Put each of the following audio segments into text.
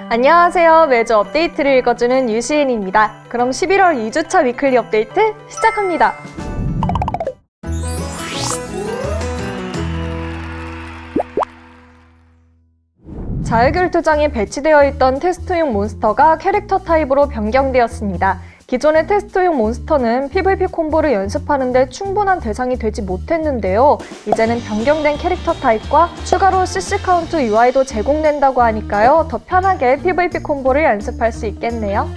안녕하세요. 매주 업데이트를 읽어주는 유시은입니다. 그럼 11월 2주차 위클리 업데이트 시작합니다. 자유결투장에 배치되어 있던 테스트용 몬스터가 캐릭터 타입으로 변경되었습니다. 기존의 테스트용 몬스터는 PVP 콤보를 연습하는데 충분한 대상이 되지 못했는데요. 이제는 변경된 캐릭터 타입과 추가로 CC 카운트 UI도 제공된다고 하니까요. 더 편하게 PVP 콤보를 연습할 수 있겠네요.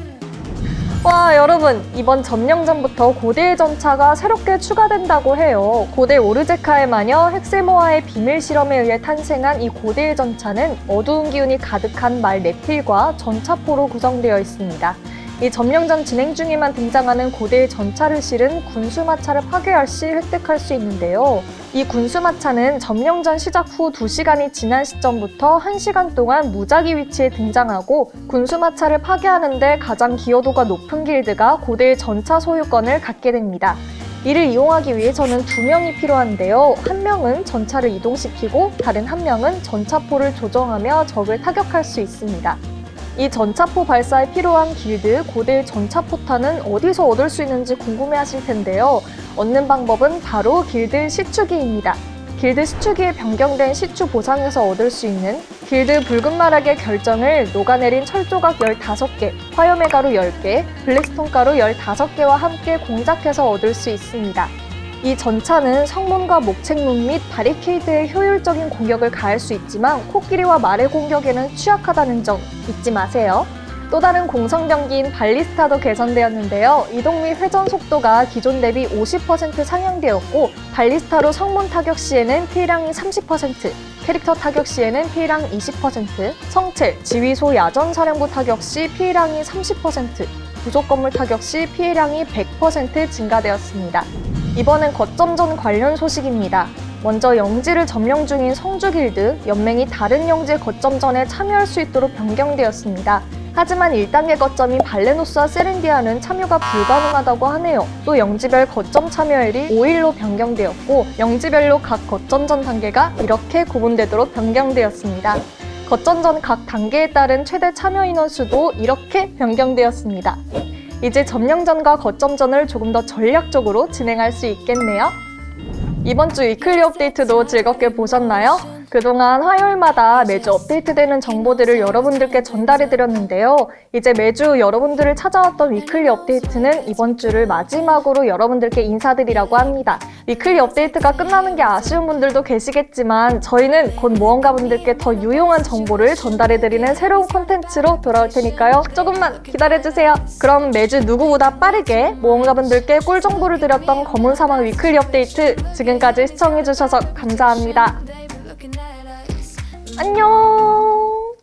와, 여러분, 이번 점령전부터 고대의 전차가 새롭게 추가된다고 해요. 고대 오르제카의 마녀 헥세모아의 비밀 실험에 의해 탄생한 이 고대의 전차는 어두운 기운이 가득한 말 네필과 전차포로 구성되어 있습니다. 이 점령전 진행 중에만 등장하는 고대의 전차를 실은 군수마차를 파괴할 시 획득할 수 있는데요. 이 군수마차는 점령전 시작 후 2시간이 지난 시점부터 1시간 동안 무작위 위치에 등장하고 군수마차를 파괴하는데 가장 기여도가 높은 길드가 고대의 전차 소유권을 갖게 됩니다. 이를 이용하기 위해서는 2명이 필요한데요. 한 명은 전차를 이동시키고 다른 한 명은 전차포를 조정하며 적을 타격할 수 있습니다. 이 전차포 발사에 필요한 길드 고대의 전차포탄은 어디서 얻을 수 있는지 궁금해하실 텐데요. 얻는 방법은 바로 길드 시추기입니다. 길드 시추기에 변경된 시추 보상에서 얻을 수 있는 길드 붉은 마락의 결정을 녹아내린 철조각 15개, 화염의 가루 10개, 블랙스톤 가루 15개와 함께 공작해서 얻을 수 있습니다. 이 전차는 성문과 목책문 및 바리케이드에 효율적인 공격을 가할 수 있지만 코끼리와 말의 공격에는 취약하다는 점 잊지 마세요. 또 다른 공성병기인 발리스타도 개선되었는데요. 이동 및 회전 속도가 기존 대비 50% 상향되었고 발리스타로 성문 타격 시에는 피해량이 30%, 캐릭터 타격 시에는 피해량 20%, 성체, 지휘소 야전사령부 타격 시 피해량이 30%, 부속 건물 타격 시 피해량이 100% 증가되었습니다. 이번엔 거점전 관련 소식입니다. 먼저 영지를 점령 중인 성주길드, 연맹이 다른 영지의 거점전에 참여할 수 있도록 변경되었습니다. 하지만 1단계 거점인 발레노스와 세렌디아는 참여가 불가능하다고 하네요. 또 영지별 거점 참여일이 5일로 변경되었고 영지별로 각 거점전 단계가 이렇게 구분되도록 변경되었습니다. 거점전 각 단계에 따른 최대 참여 인원수도 이렇게 변경되었습니다. 이제 점령전과 거점전을 조금 더 전략적으로 진행할 수 있겠네요. 이번 주 위클리 업데이트도 즐겁게 보셨나요? 그동안 화요일마다 매주 업데이트되는 정보들을 여러분들께 전달해드렸는데요. 이제 매주 여러분들을 찾아왔던 위클리 업데이트는 이번 주를 마지막으로 여러분들께 인사드리려고 합니다. 위클리 업데이트가 끝나는 게 아쉬운 분들도 계시겠지만 저희는 곧 모험가분들께 더 유용한 정보를 전달해드리는 새로운 콘텐츠로 돌아올 테니까요. 조금만 기다려주세요. 그럼 매주 누구보다 빠르게 모험가분들께 꿀 정보를 드렸던 검은 사막 위클리 업데이트 지금까지 시청해주셔서 감사합니다. 안녕.